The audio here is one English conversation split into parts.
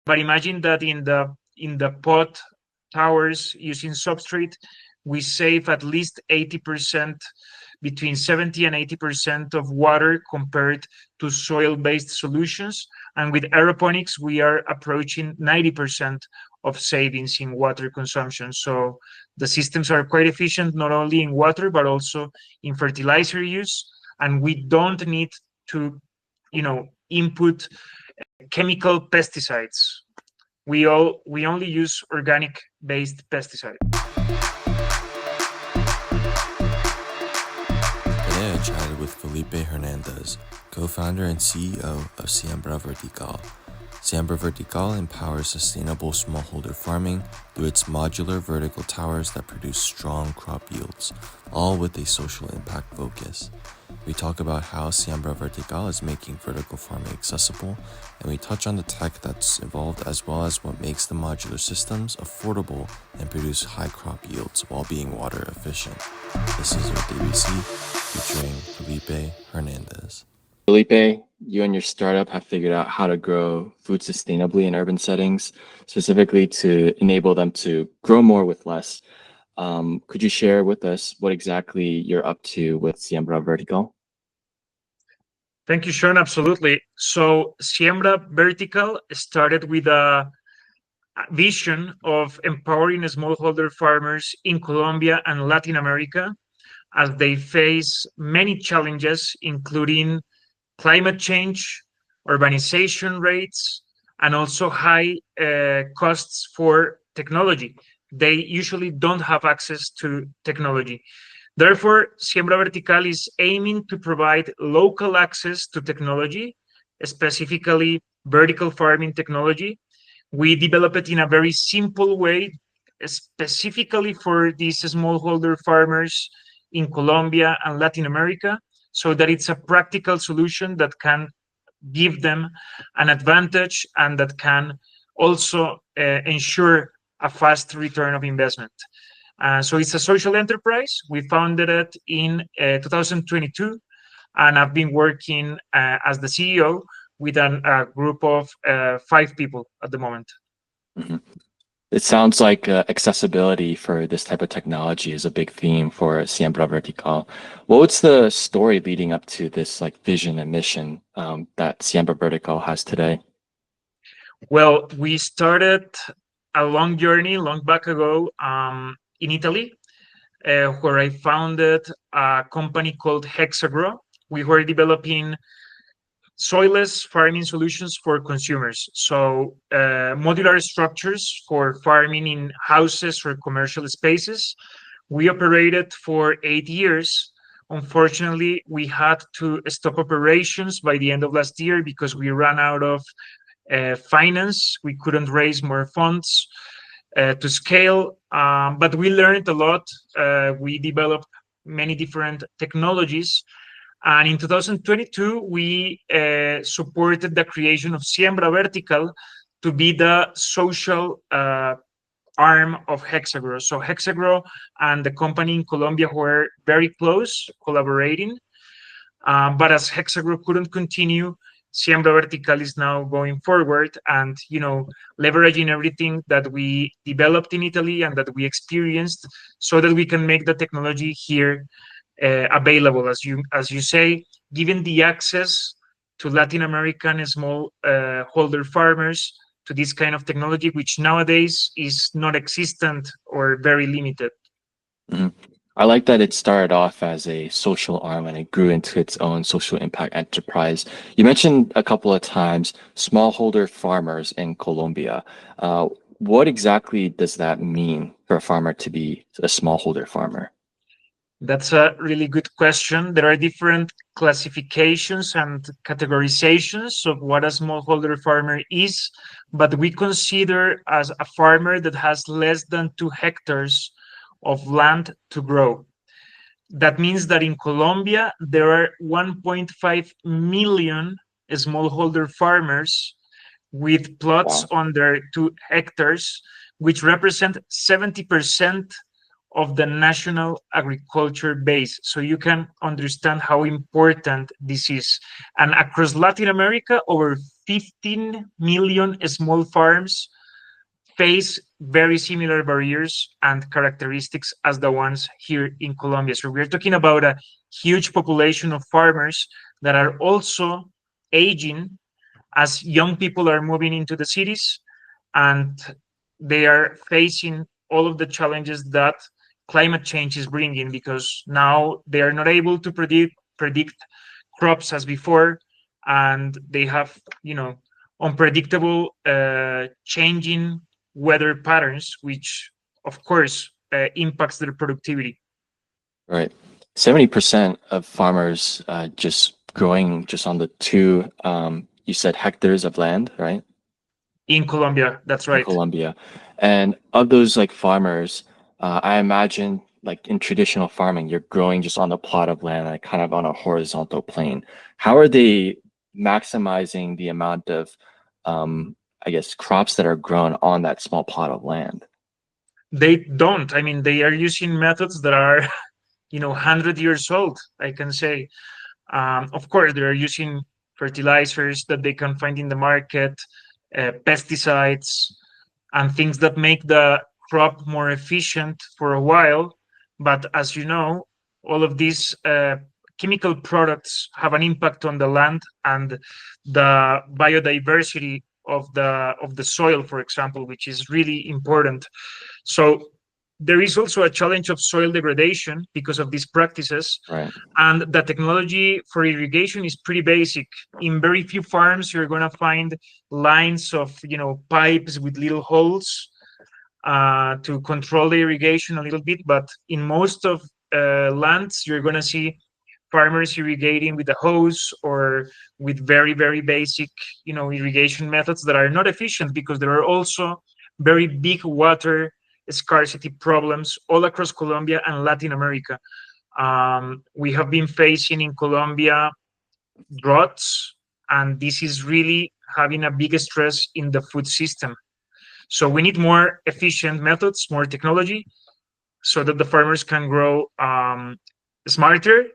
But imagine that in the pot towers using substrate, we save at least 80%, between 70 and 80% of water compared to soil-based solutions. And with aeroponics, we are approaching 90% of savings in water consumption. So the systems are quite efficient, not only in water, but also in fertilizer use. And we don't need to, input chemical pesticides. We only use organic based pesticides. Today I chatted with Felipe Hernandez, co-founder and CEO of Siembra Vertical. Siembra Vertical empowers sustainable smallholder farming through its modular vertical towers that produce strong crop yields, all with a social impact focus. We talk about how Siembra Vertical is making vertical farming accessible, and we touch on the tech that's involved as well as what makes the modular systems affordable and produce high crop yields while being water efficient. This is Earth ABC featuring Felipe Hernandez. Felipe, you and your startup have figured out how to grow food sustainably in urban settings, specifically to enable them to grow more with less. Could you share with us what exactly you're up to with Siembra Vertical? Thank you, Sean. Absolutely. So Siembra Vertical started with a vision of empowering smallholder farmers in Colombia and Latin America as they face many challenges, including climate change, urbanization rates, and also high costs for technology. They usually don't have access to technology. Therefore, Siembra Vertical is aiming to provide local access to technology, specifically vertical farming technology. We develop it in a very simple way, specifically for these smallholder farmers in Colombia and Latin America, so that it's a practical solution that can give them an advantage and that can also ensure a fast return of investment. So it's a social enterprise. We founded it in 2022, and I've been working as the CEO with a group of 5 people at the moment. Mm-hmm. It sounds like accessibility for this type of technology is a big theme for Siembra Vertical. What's the story leading up to this vision and mission that Siembra Vertical has today? Well, we started a long journey long back ago in Italy, where I founded a company called Hexagro. We were developing soilless farming solutions for consumers. So modular structures for farming in houses or commercial spaces. We operated for 8 years. Unfortunately, we had to stop operations by the end of last year because we ran out of finance. We couldn't raise more funds to scale, but we learned a lot. We developed many different technologies. And in 2022, we supported the creation of Siembra Vertical to be the social arm of Hexagro. So Hexagro and the company in Colombia were very close, collaborating. But as Hexagro couldn't continue, Siembra Vertical is now going forward and leveraging everything that we developed in Italy and that we experienced, so that we can make the technology here available, as you say, given the access to Latin American small holder farmers to this kind of technology, which nowadays is not existent or very limited. Mm-hmm. I like that it started off as a social arm and it grew into its own social impact enterprise. You mentioned a couple of times smallholder farmers in Colombia. What exactly does that mean for a farmer to be a smallholder farmer? That's a really good question. There are different classifications and categorizations of what a smallholder farmer is, but we consider as a farmer that has less than 2 hectares of land to grow. That means that in Colombia, there are 1.5 million smallholder farmers with plots under 2 hectares, which represent 70% of the national agriculture base. So you can understand how important this is. And across Latin America, over 15 million small farms face very similar barriers and characteristics as the ones here in Colombia. So we're talking about a huge population of farmers that are also aging as young people are moving into the cities, and they are facing all of the challenges that climate change is bringing, because now they are not able to predict crops as before, and they have, unpredictable changing weather patterns, which of course impacts their productivity. Right. 70% of farmers just growing just on the two, you said hectares of land, right? In Colombia, that's In right. Colombia. And of those like farmers, I imagine like in traditional farming, you're growing just on a plot of land, like kind of on a horizontal plane. How are they maximizing the amount of, I guess, crops that are grown on that small plot of land? They don't. I mean, they are using methods that are 100 years old, I can say. Of course, they are using fertilizers that they can find in the market, pesticides, and things that make the crop more efficient for a while. But as you know, all of these chemical products have an impact on the land and the biodiversity of the soil, for example, which is really important. So there is also a challenge of soil degradation because of these practices, Right. and the technology for irrigation is pretty basic. In very few farms, you're going to find lines of pipes with little holes to control the irrigation a little bit. But in most of lands, you're going to see farmers irrigating with a hose or with very, very basic irrigation methods that are not efficient, because there are also very big water scarcity problems all across Colombia and Latin America. We have been facing in Colombia droughts, and this is really having a big stress in the food system. So we need more efficient methods, more technology, so that the farmers can grow smarter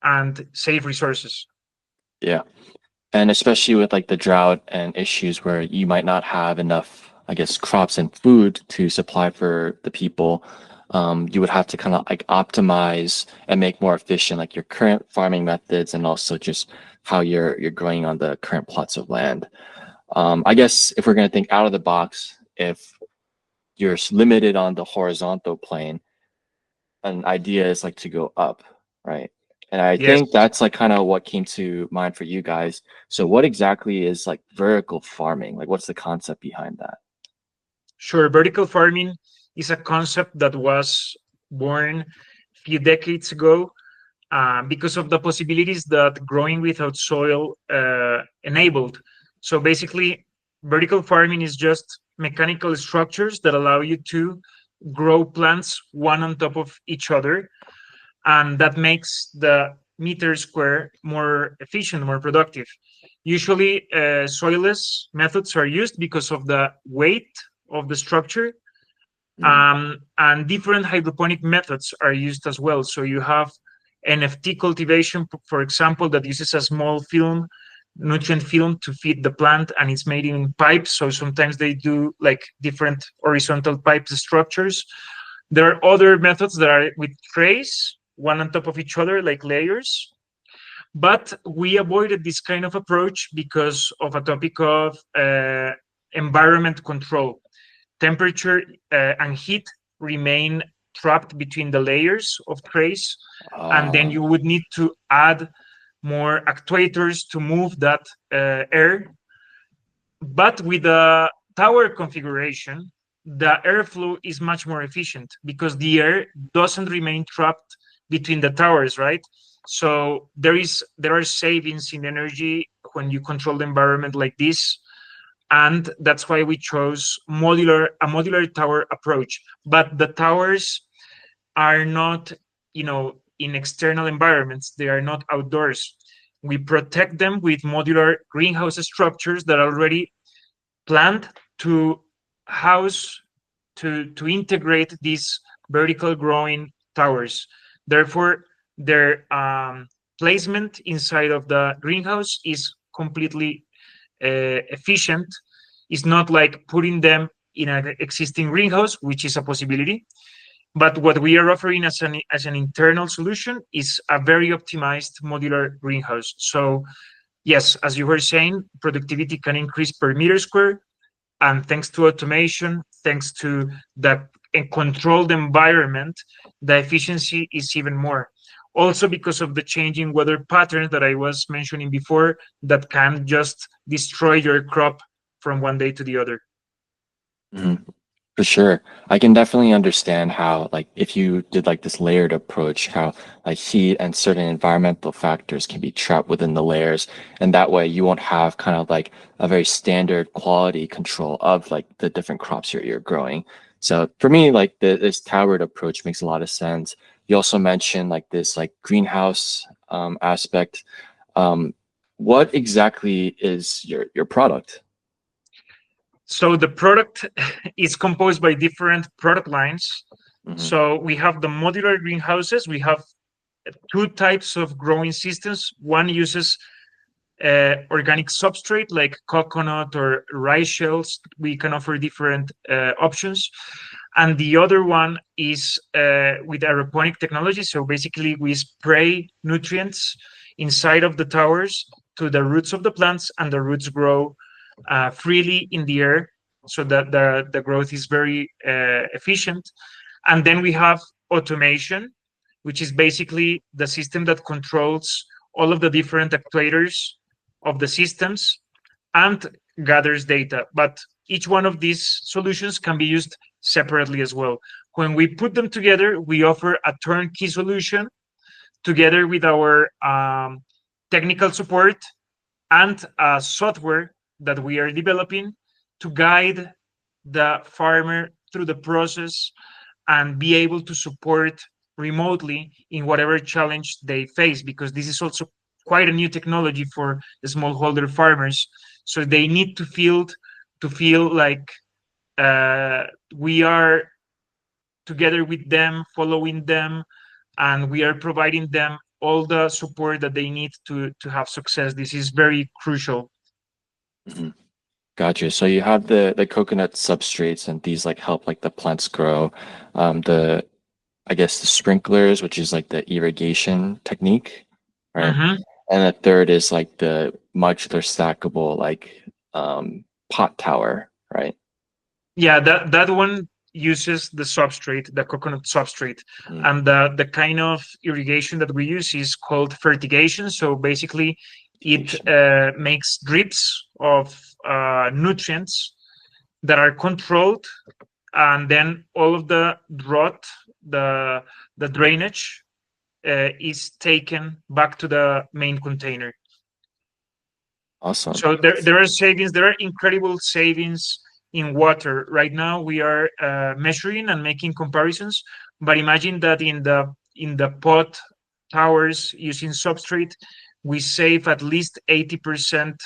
and save resources. Yeah. And especially with like the drought and issues where you might not have enough, I guess, crops and food to supply for the people, you would have to kind of like optimize and make more efficient like your current farming methods and also just how you're growing on the current plots of land. I guess if we're going to think out of the box, if you're limited on the horizontal plane, an idea is like to go up, right? And I Yes. think that's like kind of what came to mind for you guys. So what exactly is like vertical farming? Like what's the concept behind that? Sure. Vertical farming is a concept that was born a few decades ago because of the possibilities that growing without soil enabled. So basically, vertical farming is just mechanical structures that allow you to grow plants one on top of each other, and that makes the meter square more efficient, more productive. Usually, soilless methods are used because of the weight of the structure, Mm. and different hydroponic methods are used as well. So you have NFT cultivation, for example, that uses a small film, nutrient film, to feed the plant, and it's made in pipes. So sometimes they do like different horizontal pipe structures. There are other methods that are with trays, one on top of each other, like layers. But we avoided this kind of approach because of a topic of environment control. Temperature and heat remain trapped between the layers of trays, and then Uh, you would need to add more actuators to move that air. But with the tower configuration, the airflow is much more efficient because the air doesn't remain trapped between the towers, right? So there are savings in energy when you control the environment like this, and that's why we chose a modular tower approach. But the towers are not, in external environments. They are not outdoors. We protect them with modular greenhouse structures that are already planned to house, to integrate these vertical growing towers. Therefore, their placement inside of the greenhouse is completely efficient. It's not like putting them in an existing greenhouse, which is a possibility. But what we are offering as an internal solution is a very optimized modular greenhouse. So yes, as you were saying, productivity can increase per meter square, and thanks to automation, thanks to the controlled environment, the efficiency is even more. Also, because of the changing weather patterns that I was mentioning before, that can just destroy your crop from one day to the other. Mhm. For sure. I can definitely understand how, like, if you did like this layered approach, how like heat and certain environmental factors can be trapped within the layers. And that way you won't have kind of like a very standard quality control of like the different crops you're growing. So for me, like this towered approach makes a lot of sense. You also mentioned like this like greenhouse aspect. Um, what exactly is your product? So the product is composed by different product lines. Hmm. So we have the modular greenhouses. We have two types of growing systems. One uses organic substrate like coconut or rice shells. We can offer different options. And the other one is with aeroponic technology. So basically, we spray nutrients inside of the towers to the roots of the plants, and the roots grow freely in the air, so that the growth is very efficient. And then we have automation, which is basically the system that controls all of the different actuators of the systems and gathers data. But each one of these solutions can be used separately as well. When we put them together, we offer a turnkey solution together with our technical support and a software that we are developing to guide the farmer through the process and be able to support remotely in whatever challenge they face, because this is also quite a new technology for the smallholder farmers. So they need to feel like uh, we are together with them, following them, and we are providing them all the support that they need to have success. This is very crucial. Mhm. Gotcha. So you have the coconut substrates, and these like help like the plants grow. The I guess the sprinklers, which is like the irrigation technique, right? Mhm. And the third is like the modular stackable like pot tower, right? Yeah, that one uses the substrate, the coconut substrate, Mm, and the kind of irrigation that we use is called fertigation. So basically, it irrigation. makes drips of nutrients that are controlled, and then all of the drought, the the drainage, is taken back to the main container. Awesome. So there are savings. There are incredible savings in water. Right now, we are measuring and making comparisons. But imagine that in the pot towers using substrate, we save at least 80%,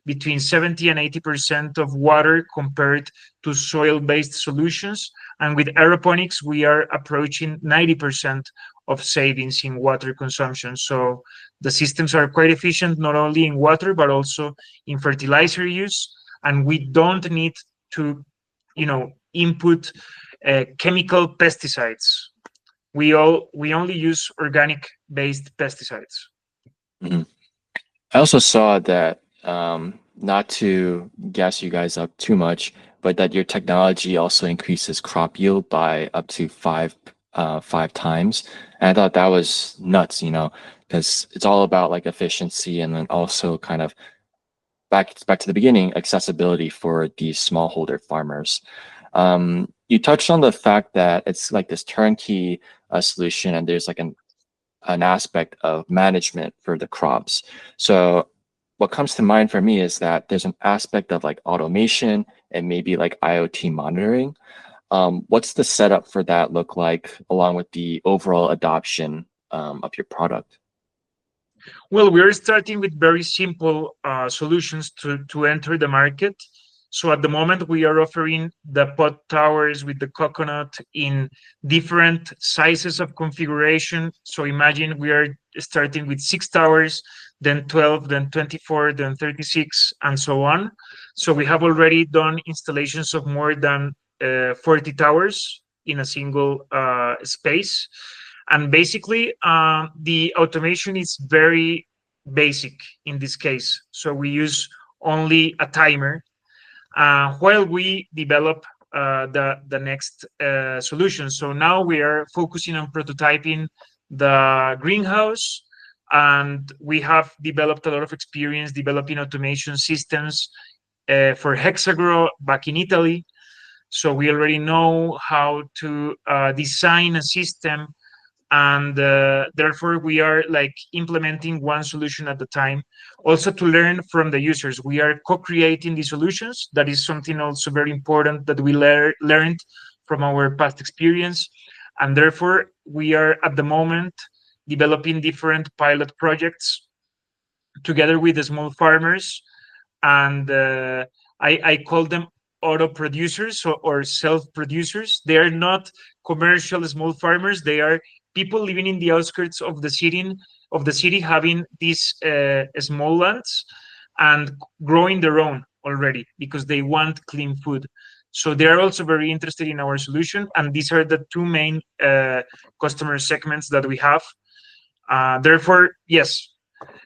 between 70 and 80% of water compared to soil-based solutions. And with aeroponics, we are approaching 90% of savings in water consumption. So the systems are quite efficient, not only in water, but also in fertilizer use. And we don't need to, input chemical pesticides. We only use organic based pesticides. Mhm. I also saw that, not to gas you guys up too much, but that your technology also increases crop yield by up to five times. And I thought that was nuts, because it's all about like efficiency and then also kind of back to the beginning, accessibility for these smallholder farmers. You touched on the fact that it's like this turnkey solution, and there's like an aspect of management for the crops. So what comes to mind for me is that there's an aspect of like automation and maybe like IoT monitoring. What's the setup for that look like, along with the overall adoption of your product? Well, we're starting with very simple solutions to enter the market. So at the moment, we are offering the pot towers with the coconut in different sizes of configuration. So imagine we are starting with 6 towers, then 12, then 24, then 36, and so on. So we have already done installations of more than 40 towers in a single space. And basically, the automation is very basic in this case. So we use only a timer while we develop the next solution. So now we are focusing on prototyping the greenhouse, and we have developed a lot of experience developing automation systems for Hexagro back in Italy. So we already know how to design a system, and therefore we are like implementing one solution at a time, also to learn from the users. We are co-creating the solutions. That is something also very important that we learned from our past experience, and therefore we are at the moment developing different pilot projects together with the small farmers, and I call them auto producers or self producers. They are not commercial small farmers. They are people living in the outskirts of the city, having these small lands and growing their own already because they want clean food. So they are also very interested in our solution, and these are the two main customer segments that we have. Therefore, yes,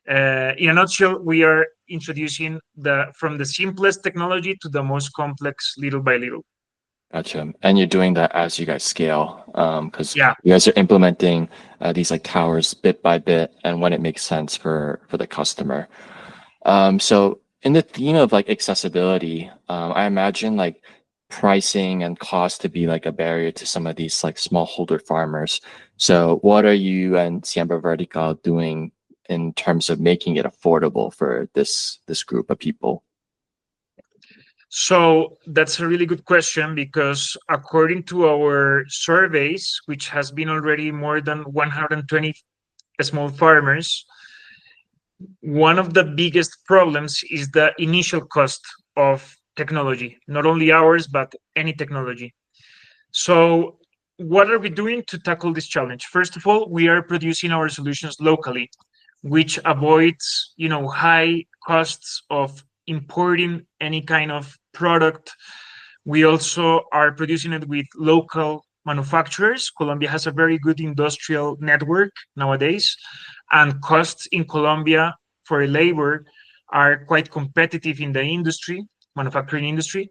in a nutshell, we are introducing from the simplest technology to the most complex little by little. Gotcha. And you're doing that as you guys scale, because Yeah. you guys are implementing these like towers bit by bit and when it makes sense for the customer. So in the theme of like accessibility, I imagine like pricing and cost to be like a barrier to some of these like smallholder farmers. So what are you and Siembra Vertical doing in terms of making it affordable for this group of people? So that's a really good question because according to our surveys, which has been already more than 120 small farmers, one of the biggest problems is the initial cost of technology, not only ours, but any technology. So what are we doing to tackle this challenge? First of all, we are producing our solutions locally, which avoids, high costs of importing any kind of product. We also are producing it with local manufacturers. Colombia has a very good industrial network nowadays, and costs in Colombia for labor are quite competitive in the industry, manufacturing industry.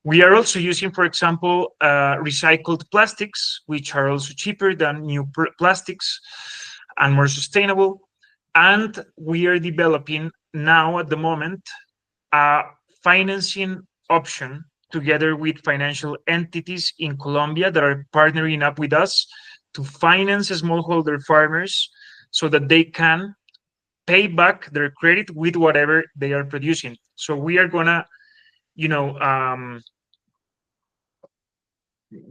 We are also using, for example, recycled plastics, which are also cheaper than new plastics and more sustainable. And we are developing now at the moment a financing option together with financial entities in Colombia that are partnering up with us to finance smallholder farmers so that they can pay back their credit with whatever they are producing. So we are gonna, you know,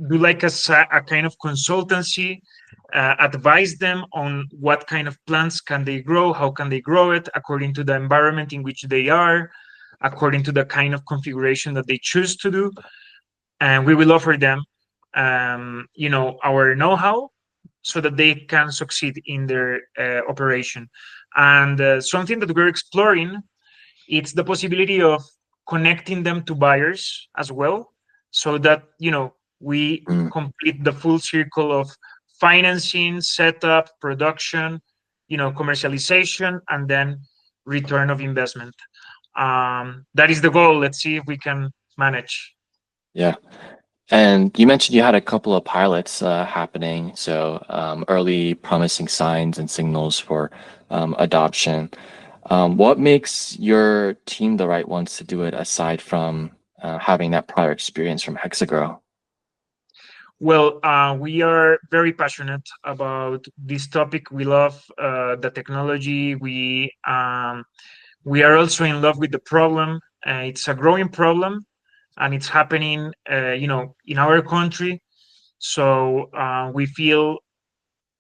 do like a kind of consultancy, advise them on what kind of plants can they grow, how can they grow it according to the environment in which they are, according to the kind of configuration that they choose to do, and we will offer them, our know-how so that they can succeed in their operation. And something that we're exploring, it's the possibility of connecting them to buyers as well, so that we Mm, complete the full circle of financing, setup, production, commercialization, and then return of investment. That is the goal. Let's see if we can manage. yeah. And you mentioned you had a couple of pilots happening, so early promising signs and signals for adoption. What makes your team the right ones to do it aside from having that prior experience from Hexagro? Well, we are very passionate about this topic. We love the technology. We are also in love with the problem. It's a growing problem, and it's happening, in our country. So we feel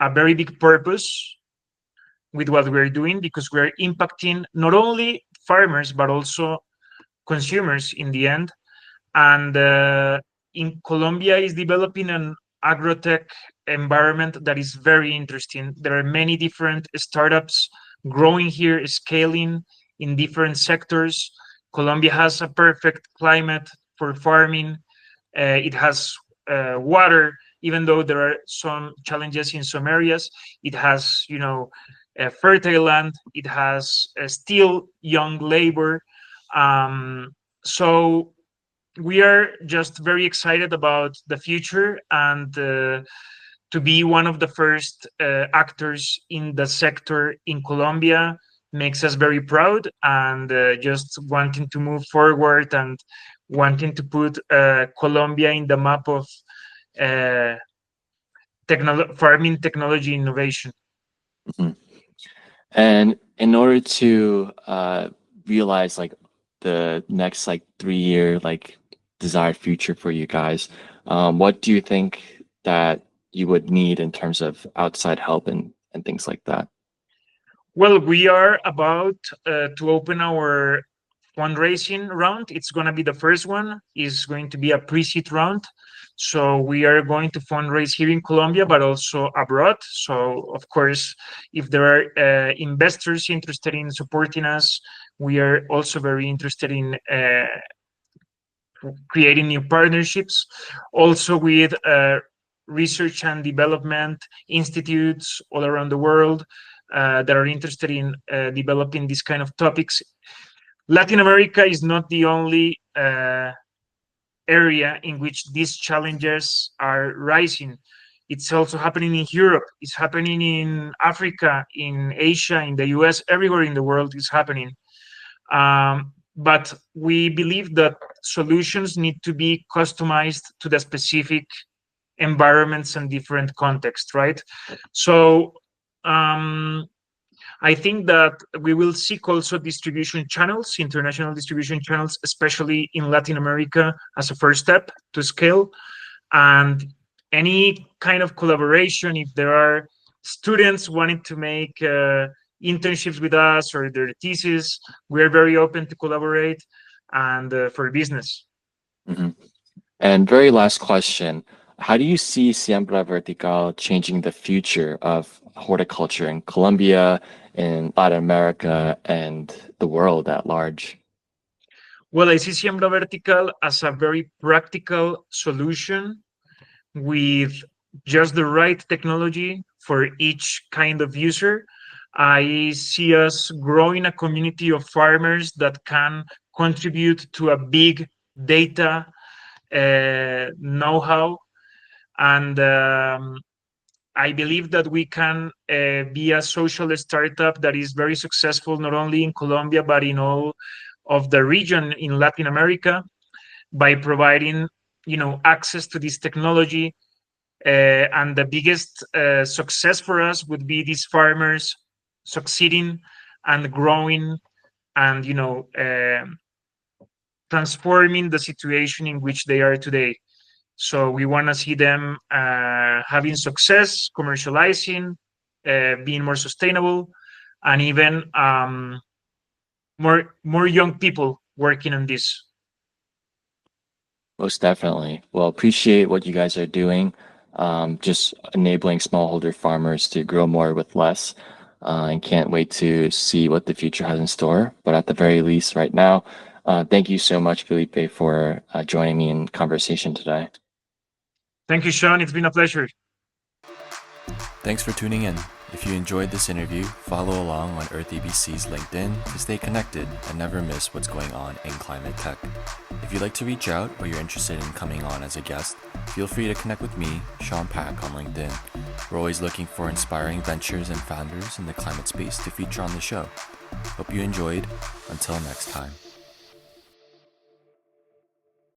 a very big purpose with what we're doing because we're impacting not only farmers but also consumers in the end. And in Colombia is developing an agrotech environment that is very interesting. There are many different startups growing here, scaling in different sectors. Colombia has a perfect climate for farming. It has water, even though there are some challenges in some areas. It has, fertile land. It has still young labor. So we are just very excited about the future, and to be one of the first actors in the sector in Colombia makes us very proud, and just wanting to move forward and wanting to put Colombia in the map of uh, farming technology innovation. Mhm. And in order to realize like the next like 3 year like desired future for you guys, what do you think that you would need in terms of outside help and things like that? Well, we are about to open our fundraising round. It's going to be the first one. Is going to be a pre-seed round. So we are going to fundraise here in Colombia, but also abroad. So of course, if there are investors interested in supporting us, we are also very interested in creating new partnerships, also with research and development institutes all around the world that are interested in developing these kind of topics. Latin America is not the only area in which these challenges are rising. It's also happening in Europe. It's happening in Africa, in Asia, in the US, everywhere in the world is happening. But we believe that solutions need to be customized to the specific environments and different contexts, right? So I think that we will seek also distribution channels, international distribution channels, especially in Latin America, as a first step to scale. And any kind of collaboration, if there are students wanting to make internships with us or their thesis, we are very open to collaborate and for business. Mhm. And very last question, how do you see Siembra Vertical changing the future of horticulture in Colombia, in Latin America, and the world at large? Well, I see Siembra Vertical as a very practical solution with just the right technology for each kind of user. I see us growing a community of farmers that can contribute to a big data know-how, and I believe that we can be a social startup that is very successful not only in Colombia but in all of the region in Latin America by providing, access to this technology. And the biggest success for us would be these farmers succeeding and growing and transforming the situation in which they are today. So we want to see them having success, commercializing, being more sustainable, and even more young people working on this. Most definitely. Well, appreciate what you guys are doing, just enabling smallholder farmers to grow more with less, and can't wait to see what the future has in store. But at the very least, right now, thank you so much, Felipe, for joining me in conversation today. Thank you, Sean. It's been a pleasure. Thanks for tuning in. If you enjoyed this interview, follow along on Earth EBC's LinkedIn to stay connected and never miss what's going on in climate tech. If you'd like to reach out or you're interested in coming on as a guest, feel free to connect with me, Sean Pack, on LinkedIn. We're always looking for inspiring ventures and founders in the climate space to feature on the show. Hope you enjoyed. Until next time.